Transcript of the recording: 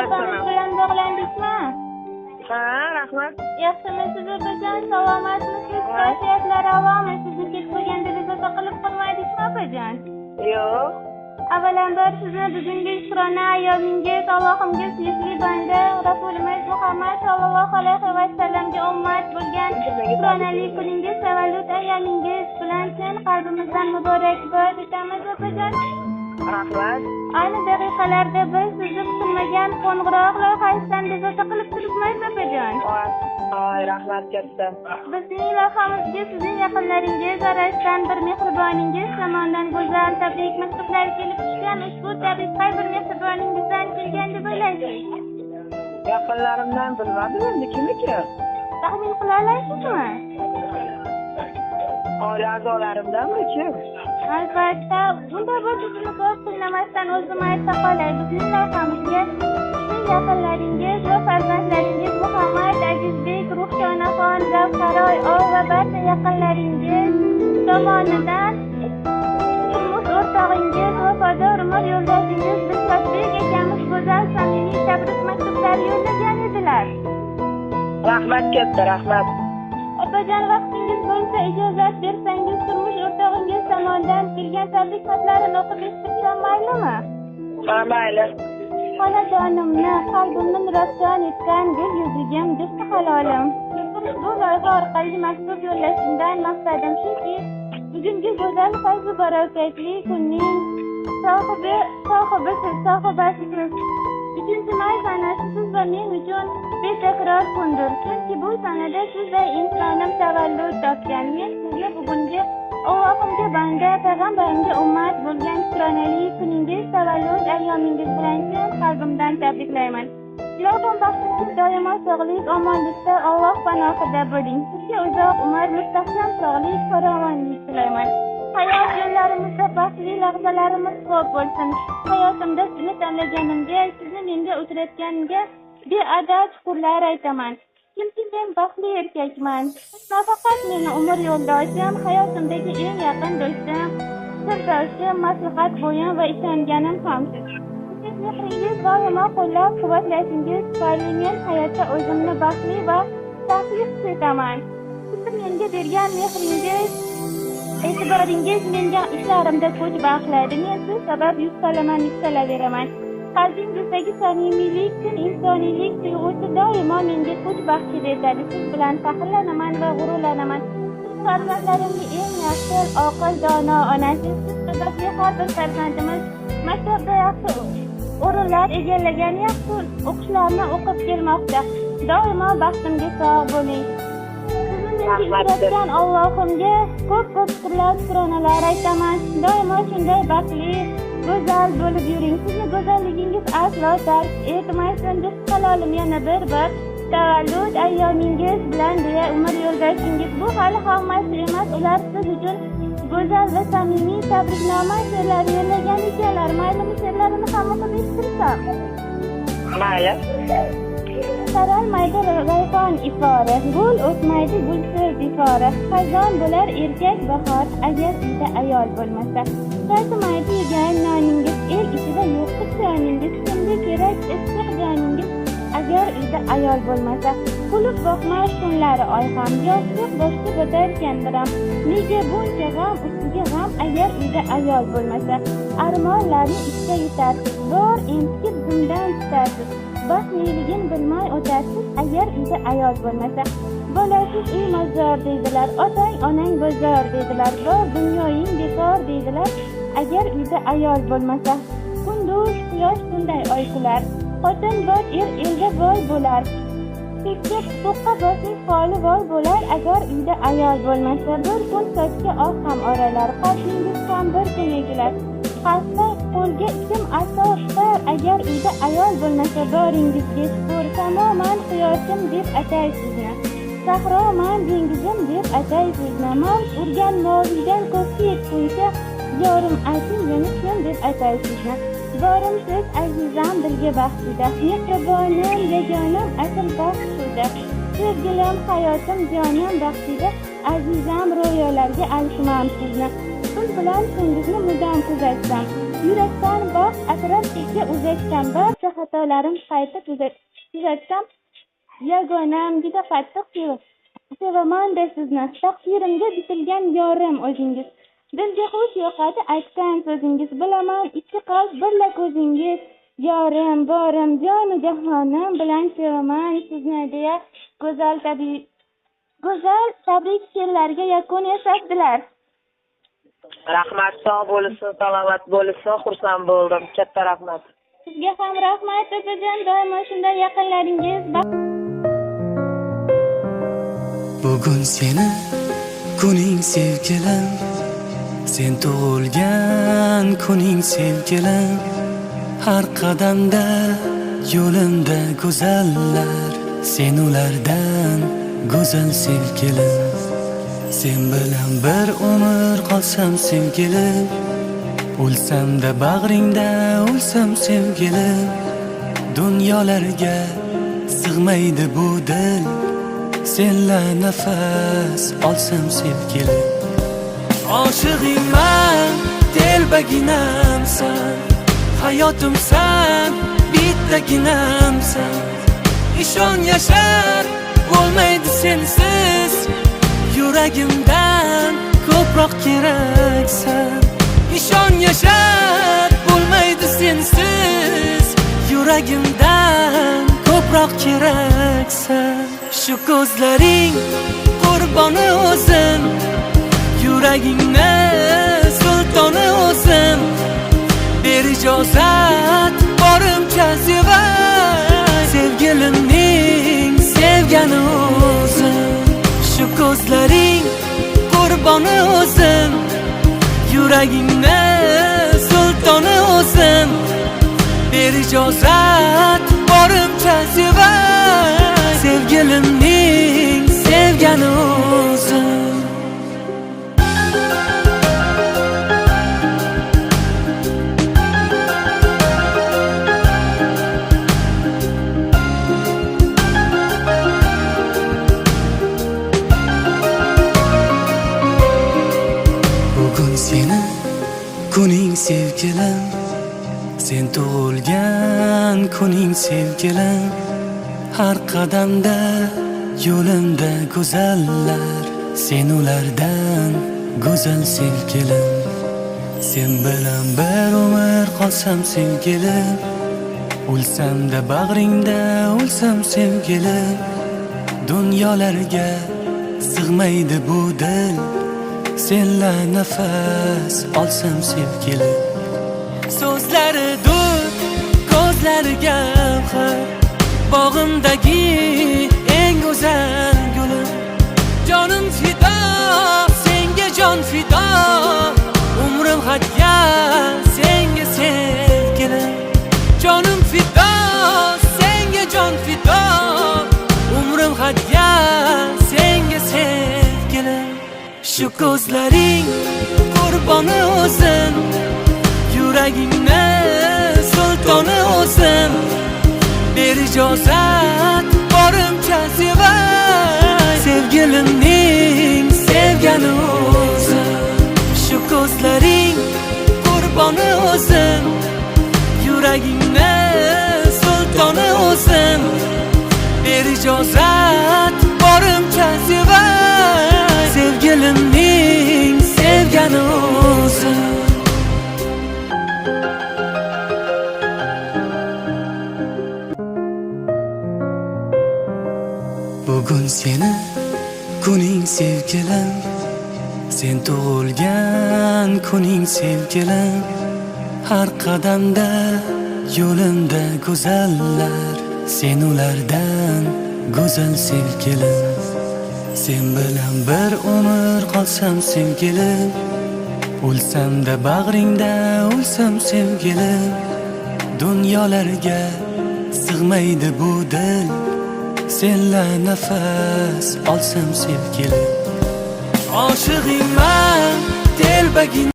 opamiz bilan bog'landikmi? Ha, rahmat. Yaxshimisiz opajon? Salomatmisiz? Kayfiyatlar avomi? Sizni kech bo'lganda bezovta qilib qo'ymaydikmi opajon? Yo'q. Avvalambor sizni bugungi shukrona ayyomingiz Allohimga suyukli banda Rasulimiz Muhammad sallallohu alayhi va sallamga ummat bo'lgan shukronali kuningiz, tavallud ayyomingiz bilan chin qalbimizdan muborakbod etamiz opajon. Rahmat. Ayni daqiqalarda biz sizni kutilmagan qo'ng'iroq loyihasidan bezovta qilib turibmiz opajon. Ay, rahmat katta. Bizning loyihamizga sizning yaqinlaringiz orasidan bir mehriboningiz tomonidan go'zal tabrik maktublari kelib tushgan. Ushbu tabrik qay bir mehriboningizdan kelgan deb o'ylaysiz? Yaqinlarimdan bilmadim endi kimniki? Taxmin qila olasizmi? Oila a'zolarimdanmi kim? Albatta, bunda bo'lsa sizni ko'p tinglamasdan o'zim ayta qolay. Bizning loyihamizga sizning yaqinlaringiz va farzandlaringiz Muhammad, Azizbek, Ruhshonaxon, Zavsaroy, va barcha yaqinlaringiz tomonidan turmush o'rtog'ingiz, vafodor umr yo'ldoshingiz Bisotbek akamiz go'zal samimiy tabrik maktublari yo'llagan edilar. Rahmat katta, rahmat. Opajon, vaqtingiz bo'lsa ijozat bersangiz turmush o'rtog'ingiz tomonidan kelgan tabrik xatlarini o'qib eshitsam maylimi? Ha, mayli. Xonajonimni, qalbimni nurafshon etgan gul yuzigim, justi halolim. Bu loyiha orqali maktub yo'llashimdan maqsadim shuki, bugungi go'zal fayzu barakatli kunning sohibasisiz. 3-may sanasi siz va men uchun betakror kundir. Chunki bu sanada sizday insonim tavallud topgan. Men sizga bugungi Allohimga banda, payg'ambarimga ummat bo'lgan shukronali kuningiz, tavallud ayyomingiz bilan chin qalbimdan tabriklayman. Ilohim baxtingiz doimo sog'lik, omonlikda Alloh panohida bo'ling. Sizga uzoq umr, mustahkam sog'lik, farovonlik tilayman. Hayot yo'llarimizda baxtli lahzalarimiz ko'p bo'lsin. Hayotimda sizni tanlaganimga, sizni menga uchratganimga beadad shukrlar aytaman. Chunki men baxtli erkakman. Nafaqat meni umr yo'ldoshim, hayotimdagi eng yaqin do'stim, sirdoshim, maslahat bo'yim va ishonganim ham siz. Sizning mehringiz doimo qo'llab-quvvatlashingiz tufayli men hayotda o'zimni baxtli va saxiy his etaman. Siz menga bergan mehringiz, e'tiboringiz menga ishlarimda kuch bag'ishlaydi. Men shu sabab yuksalaveraman. Qalbingizdagi samimiylik, chin insoniylik tuyg'usi doimo menga kuch baxsh etadi. Siz bilan faxrlanaman va g'ururlanaman. Siz farzandlarimga eng yaxshi, oqil, dono onasiz. Siz sababli har bir farzandimiz maktabda yaxshi o'rinlar egallagan, yaxshi o'qishlarni o'qib kelmoqda. Doimo baxtimga sog' bo'ling. Sizni uchratgan Allohimga ko'p shukrlar, shukronalar aytaman. Doimo shunday baxtli, go'zal bo'lib yuring. Sizni go'zalligingiz aslo tark etmaysin. Juft halolim, yana bir tavallud ayyomingiz bilan deya umr yo'ldoshingiz. Bu hali hammasi emas. Ular siz uchun go'zal va samimiy tabriknoma she'rlari yo'llagan ekanlar. Maylimi, she'rlarini ham o'qib eshittirsam? Mayli. Saralmaydi rayhon ifori, gul o'tmaydi gulsiz ifori. Xazon bo'lar erkak bahor, agar uyda ayol bo'lmasa. Tatimaydi yegan noningiz, el ichida yo'qdir joningiz. Kimga kerak issiq joningiz, agar uyda ayol bo'lmasa. Kulib boqmas kunlari oy ham, yoshlik boshga botarkan biram. Nega buncha g'am ustiga g'am, agar uyda ayol bo'lmasa. Armonlarni ichda yutarsiz, bor entikib zimdan tutarsiz. Baxtliligin bilmay o'tarsiz, agar uyda ayol bo'lmasa. Bolasiz uy mozor deydilar, otang onang bozor deydilar, bor dunyoying bekor deydilar, agar uyda ayol bo'lmasa. Kunduz quyosh kunday oy kular, xotin bor elda boy bo'lar. Kekka to'qqa bosing holi voy bo'lar, agar uyda ayol bo'lmasa. Bir kun sochga oq ham oralar, qoshingiz ham bir kun egilar. Xasta qo'lga kim asoslar, agar uyda ayol bo'lmasa. Boringizga shukur, tamoman quyoshim deb ataysizni, sahroman dengizim deb ataysizni. Mavj urgan moviydan ko'kka yetguncha, yorim ayting meni kim deb ataysizni. Borim siz azizam dilga baxtida, mehribonim yagonim asl baxt shuda. Sevgilim hayotim jonim baxtida, azizam ro'yolarga alishmam sizni. Kun bilan kunduzni mudom kuzatsam, yurakdan bog' atrofdagi uzatsam, barcha xatolarim qayta tuzatsam, yagonam juda qattiq sevaman-da sizni, taqdirimga bitilgan yorim o'zingiz. Dilga xush yoqadi aytgan so'zingiz, bilaman ikki qalb birla ko'zingiz. Yorim, borim, jonu jahonim bilan sevaman sizni deya go'zal tabrik she'rlariga yakun yasatdilar. Rahmat, sog' bo'lsin, salomat bo'lsin, xursand bo'ldim. Katta rahmat. Sizga ham rahmat otajon, doimo shunday yaqinlaringiz. Bugun seni kuning sevgilim, sen tug'ilgan kuning sevgilim, har qadamda yo'limda go'zallar, sen ulardan go'zal sevgilim. Sen bilan bir umr qolsam sevgilim, o'lsam-da bag'ringda o'lsam sevgilim, dunyolarga sig'maydi bu dil, senla nafas olsam sevgilim. Oshig'ingman, telbaginamsan, hayotimsan, bittaginamsan. Ishon yashar bo'lmaydi sensiz, yuragimdan ko'proq keraksan. Ishon yashar bo'lmaydi sensiz, yuragimdan ko'proq keraksan. Shu ko'zlaring qurboni o'zim, yuragingni sultoni o'zim. Ber ijozat borimcha sevay, sevgilimning sevgani o'zim. Shu ko'zlaring qurboni o'zim, yuragingni sultoni o'zim. Ber ijozat borimcha sevay, sevgilimning sevgani o'zim. Bugun seni kuning sevgilim, sen tug'ilgan kuning sevgilim, har qadamda yo'limda go'zallar, sen ulardan go'zal sevgilim. Sen bilan bir umr qolsam sevgilim, o'lsam-da bag'ringda o'lsam sevgilim, dunyolarga sig'maydi bu dil, senla nafas olsam sevgilim. So'zlari dud, ko'zlari gavhar, bog'imdagi eng go'zal gulim. Jonim fido, senga jon fido, umrim hadya senga sevgilim. Jonim fido, senga jon fido, umrim hadya senga sevgilim. Shu ko'zlaring qurboni o'zim, yuragingni sultoni o'zim. Ber ijozat borimcha sevay, sevgilimning sevgani o'zim. Shu ko'zlaring qurboni o'zim, yuragingni sultoni o'zim. Ber ijozat borimcha sevay, sevgilimning sevgani o'zim. Bugun seni kuning sevgilim, sen tug'ilgan kuning sevgilim, har qadamda yo'limda go'zallar, sen ulardan go'zal sevgilim. Sen bilan bir umr qolsam sevgilim, o'lsam-da bag'ringda o'lsam sevgilim, dunyolarga sig'maydi bu dil, senla nafas olsam sevgilim. Oshig'ingman, telbagin